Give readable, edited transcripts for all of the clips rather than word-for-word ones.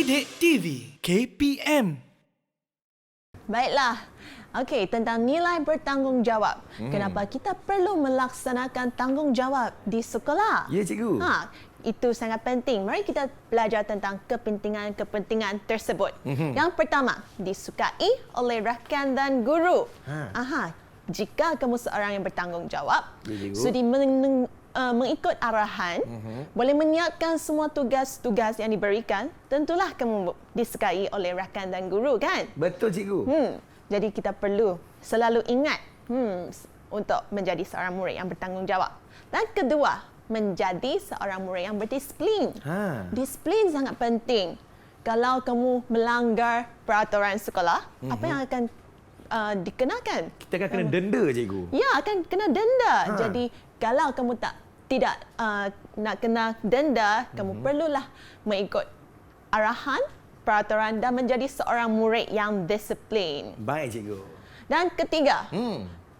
Didik TV KPM. Baiklah. Okey, tentang nilai bertanggungjawab. Kenapa kita perlu melaksanakan tanggungjawab di sekolah? Ya, cikgu. Itu sangat penting. Mari kita belajar tentang kepentingan-kepentingan tersebut. Yang pertama, disukai oleh rakan dan guru. Jika kamu seorang yang bertanggungjawab, sudi mengikut arahan, boleh menyiapkan semua tugas-tugas yang diberikan, tentulah kamu disukai oleh rakan dan guru, kan? Betul, cikgu. Jadi kita perlu selalu ingat untuk menjadi seorang murid yang bertanggungjawab. Dan kedua, menjadi seorang murid yang berdisiplin. Disiplin sangat penting. Kalau kamu melanggar peraturan sekolah, apa yang akan dikenakan? Kita akan kena denda, cikgu. Ya, akan kena denda. Jadi kalau kamu tidak nak kena denda, kamu perlulah mengikut arahan, peraturan dan menjadi seorang murid yang disiplin. Baik, cikgu. Dan ketiga,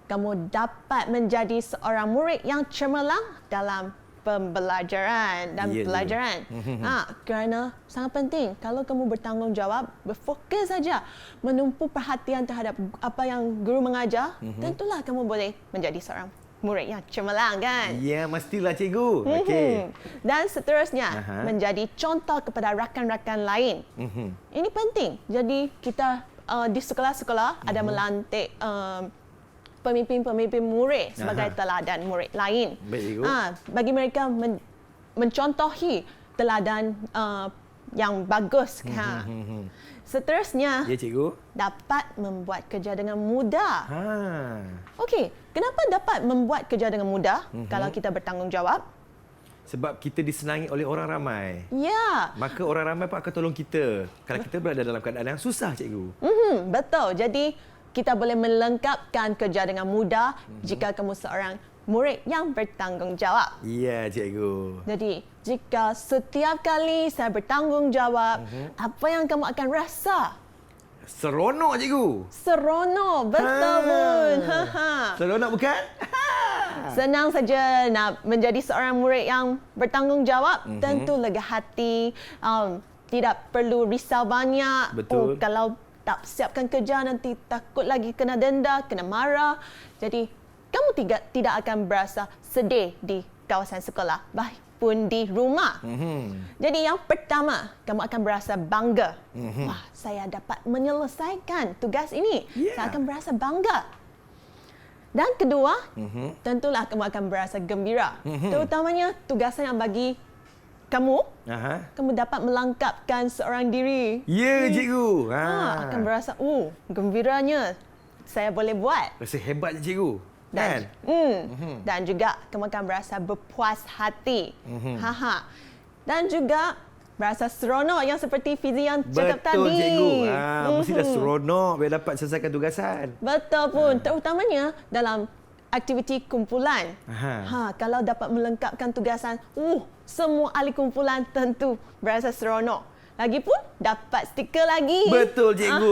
kamu dapat menjadi seorang murid yang cemerlang dalam pembelajaran dan pelajaran. Kerana sangat penting, kalau kamu bertanggungjawab, berfokus saja menumpu perhatian terhadap apa yang guru mengajar, tentulah kamu boleh menjadi seorang murid yang cemerlang, kan? Ya, mestilah, cikgu. Okey. Dan seterusnya, menjadi contoh kepada rakan-rakan lain. Ini penting. Jadi kita di sekolah-sekolah ada melantik pemimpin-pemimpin murid sebagai teladan murid lain. Baik, cikgu. Bagi mereka mencontohi teladan yang bagus. Seterusnya, Ya, cikgu. dapat membuat kerja dengan mudah. Okey, kenapa dapat membuat kerja dengan mudah kalau kita bertanggungjawab? Sebab kita disenangi oleh orang ramai. Ya. Maka orang ramai pun akan tolong kita kalau kita berada dalam keadaan yang susah, cikgu. Betul. Jadi kita boleh melengkapkan kerja dengan mudah jika kamu seorang murid yang bertanggungjawab. Ya, cikgu. Jadi, jika setiap kali saya bertanggungjawab, apa yang kamu akan rasa? Seronok, cikgu. Seronok, betul pun. Seronok bukan? Senang saja nak menjadi seorang murid yang bertanggungjawab. Tentu lega hati, tidak perlu risau banyak. Betul. Kalau tak siapkan kerja nanti takut lagi kena denda, kena marah. Jadi kamu tidak akan berasa sedih di kawasan sekolah, bahkan di rumah. Jadi yang pertama, kamu akan berasa bangga. Wah, saya dapat menyelesaikan tugas ini. Saya akan berasa bangga. Dan kedua, tentulah kamu akan berasa gembira. Terutamanya tugasan yang bagi kamu, kamu dapat melengkapkan seorang diri. Ya, cikgu. Akan berasa, gembiranya saya boleh buat. Rasa hebatnya, cikgu. Dan, dan juga kamu akan berasa berpuas hati. Dan juga berasa seronok yang seperti Fizi yang cakap tadi. Betul, cikgu. Mestilah seronok bila dapat selesaikan tugasan. Betul pun. Terutamanya dalam aktiviti kumpulan. Kalau dapat melengkapkan tugasan, semua ahli kumpulan tentu berasa seronok. Lagipun dapat stiker lagi. Betul, cikgu.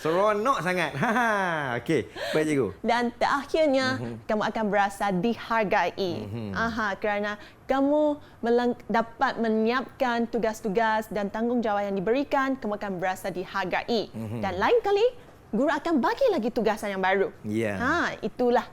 Seronok sangat. Okey, baik, cikgu. Dan terakhirnya, kamu akan berasa dihargai. Kerana kamu dapat menyiapkan tugas-tugas dan tanggungjawab yang diberikan, kamu akan berasa dihargai. Dan lain kali, guru akan bagi lagi tugasan yang baru. Itulah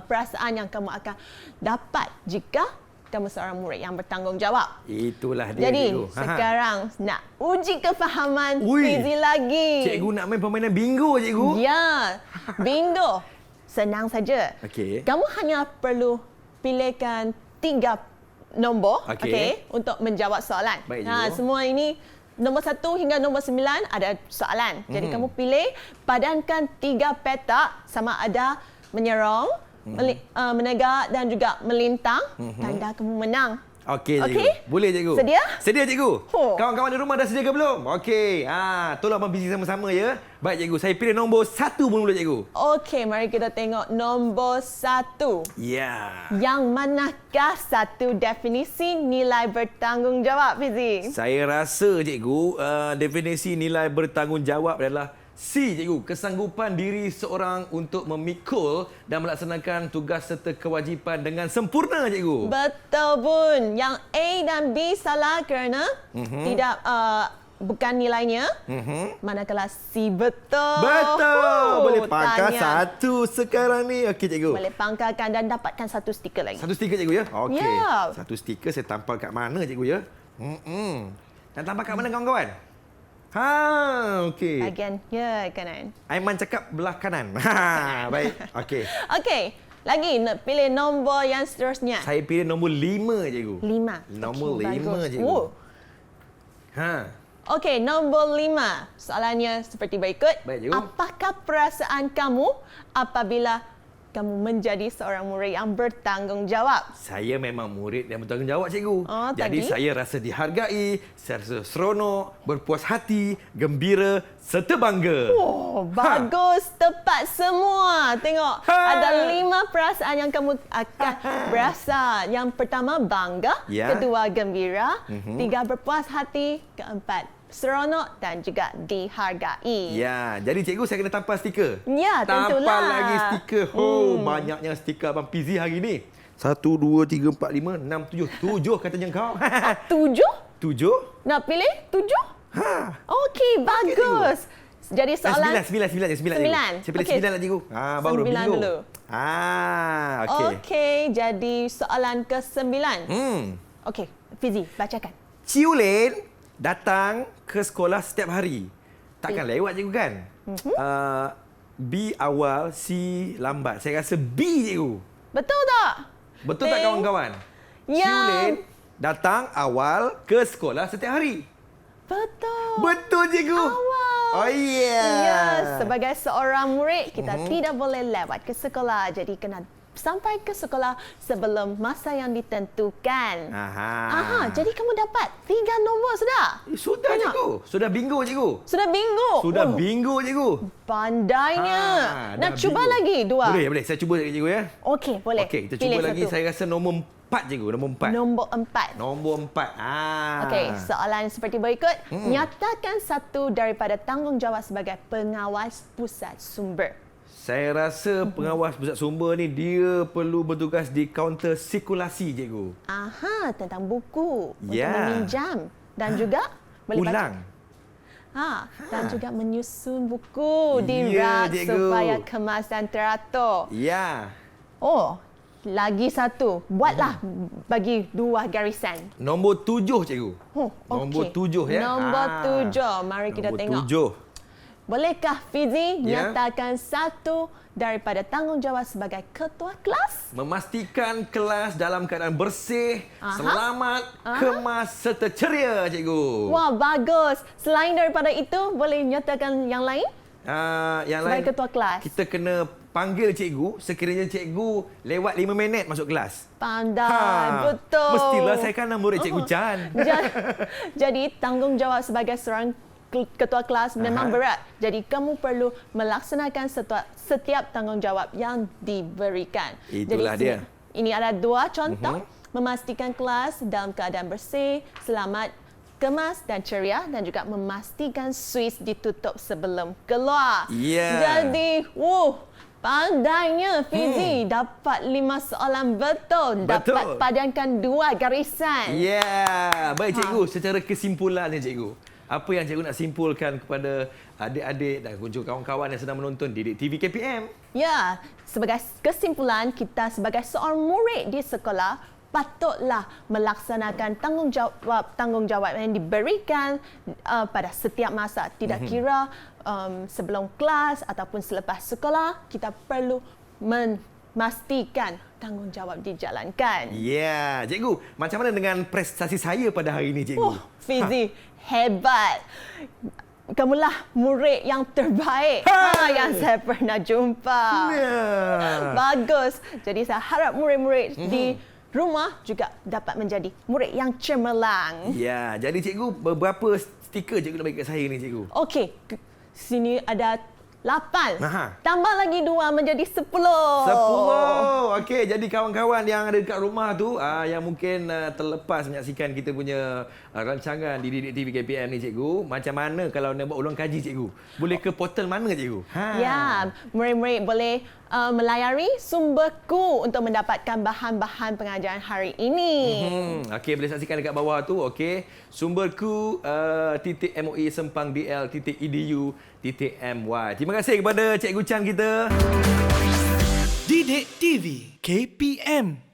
perasaan yang kamu akan dapat jika kamu seorang murid yang bertanggungjawab. Itulah dia, jadi, cikgu. Sekarang nak uji kefahaman Fizi lagi. Cikgu nak main permainan bingo, cikgu? Ya, bingo. Senang saja. Kamu hanya perlu pilihkan 3 nombor untuk menjawab soalan. Baik, semua ini nombor 1 hingga nombor 9 ada soalan. Jadi kamu pilih, padankan 3 petak sama ada menyerong, menegak dan juga melintang. Tanda kamu menang. Okey, cikgu. Boleh, cikgu. Sedia? Sedia, cikgu. Kawan-kawan di rumah dah sedia ke belum? Okey. Tolong abang busy sama-sama, ya. Baik, cikgu. Saya pilih nombor 1 pun dulu, cikgu. Okey, mari kita tengok nombor 1. Ya. Yang manakah satu definisi nilai bertanggungjawab, Fizi? Saya rasa, cikgu, definisi nilai bertanggungjawab adalah C, cikgu, kesanggupan diri seorang untuk memikul dan melaksanakan tugas serta kewajipan dengan sempurna, cikgu. Betul pun. Yang A dan B salah kerana tidak bukan nilainya. Manakala C betul. Betul. Boleh pangkal Tahniah. satu sekarang ni. Okey, cikgu. Boleh pangkalkan dan dapatkan satu stiker lagi. Satu stiker, cikgu, ya? Okey. Ya. Satu stiker saya tampal kat mana, cikgu, ya? Dan tampal kat mana, kawan-kawan? Okey. Bahagian kanan. Aiman cakap belah kanan. Ha, baik. Okey. Okey. Lagi nak pilih nombor yang seterusnya. Saya pilih nombor 5, cikgu. 5. Nombor Okey, 5, bagus. cikgu. Oh. Ha. Okey, nombor 5. Soalannya seperti berikut. Baik, cikgu. Apakah perasaan kamu apabila kamu menjadi seorang murid yang bertanggungjawab? Saya memang murid yang bertanggungjawab, cikgu. Oh, Jadi tadi? saya rasa dihargai, saya rasa seronok, berpuas hati, gembira serta bangga. Oh, bagus. Tepat semua. Tengok, ada 5 perasaan yang kamu akan berasa. Yang pertama, bangga. Ya. Kedua, gembira. 3, berpuas hati. Keempat, seronok dan juga dihargai. Ya, jadi cikgu saya kena tampal stiker. Ya, tentulah. Tampal lagi stiker. Banyaknya stiker Abang Fizi hari ni. 1, 2, 3, 4, 5, 6, 7. 7 katanya kau. 7? 7? Nak pilih 7? Ha. Okey, bagus. Jadi soalan 9. Sembilan. Saya pilih Okey. 9 lah, cikgu. Baru 9 bingo. dulu. Okey. Okey, jadi soalan ke-9. Okey, Fizi, bacakan. Ciulin datang ke sekolah setiap hari. Takkan lewat, cikgu, kan? B awal, C lambat. Saya rasa B, cikgu. Betul tak? Betul tak, kawan-kawan? Ya. Ciulin datang awal ke sekolah setiap hari. Betul. Betul, cikgu. Awal. Oh, yeah. Ya, sebagai seorang murid, kita tidak boleh lewat ke sekolah. Jadi, kena sampai ke sekolah sebelum masa yang ditentukan. Jadi kamu dapat 3 nombor sudah? Sudah, Banyak. cikgu. Sudah bingo, cikgu. Sudah bingo. Sudah bingo, cikgu. Pandainya. Nak dah cuba bingo. lagi 2? Boleh. Saya cuba, cikgu, ya. Okey, boleh. Okey, kita Pilih cuba lagi. satu. Saya rasa nombor 4, cikgu. Nombor 4. Nombor 4. Nombor 4. Okey, soalan seperti berikut. Nyatakan satu daripada tanggungjawab sebagai pengawas pusat sumber. Saya rasa pengawas pusat sumber ni dia perlu bertugas di kaunter sirkulasi, cikgu. Tentang buku untuk Ya. meminjam dan juga boleh Ulang. dan juga menyusun buku di Ya, rak cikgu. supaya kemas dan teratur. Ya. Oh, lagi satu. Buatlah bagi 2 garisan. Nombor 7, cikgu. Nombor okey. 7, ya. Nombor 7. Mari kita tengok. Nombor 7. Bolehkah Fizi Ya. nyatakan satu daripada tanggungjawab sebagai ketua kelas? Memastikan kelas dalam keadaan bersih, selamat, kemas serta ceria, cikgu. Wah, bagus. Selain daripada itu, boleh nyatakan yang lain? Yang Sebagai lain, ketua kelas. kita kena panggil cikgu sekiranya cikgu lewat 5 minit masuk kelas. Pandai, betul. Mestilah saya kan murid cikgu Chan. Jadi, tanggungjawab sebagai seorang ketua kelas memang berat. Jadi, kamu perlu melaksanakan setiap tanggungjawab yang diberikan. Itulah Jadi, dia. Ini ada 2 contoh. Memastikan kelas dalam keadaan bersih, selamat, kemas dan ceria dan juga memastikan suis ditutup sebelum keluar. Ya. Jadi, pandainya Fizi dapat 5 soalan betul. Dapat padankan 2 garisan. Ya. Baik, cikgu. Secara kesimpulannya, cikgu. Apa yang cikgu nak simpulkan kepada adik-adik dan juga kawan-kawan yang sedang menonton Didik TV KPM? Ya, sebagai kesimpulan, kita sebagai seorang murid di sekolah patutlah melaksanakan tanggungjawab yang diberikan pada setiap masa. Tidak kira sebelum kelas ataupun selepas sekolah, kita perlu memastikan tanggungjawab dijalankan. Ya, cikgu. Macam mana dengan prestasi saya pada hari ini, cikgu? Fizi, hebat. Kamulah murid yang terbaik yang saya pernah jumpa. Bagus. Jadi saya harap murid-murid di rumah juga dapat menjadi murid yang cemerlang. Ya, jadi cikgu, beberapa stiker cikgu nak bagi kat saya ni, cikgu? Okey, sini ada 8. Aha. Tambah lagi 2 menjadi 10. 10. Okey, jadi kawan-kawan yang ada dekat rumah tu yang mungkin terlepas menyaksikan kita punya rancangan di Didik TV KPM ni cikgu, macam mana kalau nak buat ulang kaji cikgu? Boleh ke portal mana cikgu? Ya, murid-murid boleh melayari Sumberku untuk mendapatkan bahan-bahan pengajaran hari ini. Okey, boleh saksikan dekat bawah tu. Okey, Sumberku .moi sempang dl.edu.my. Terima kasih kepada Cikgu Chan kita. Didik TV KPM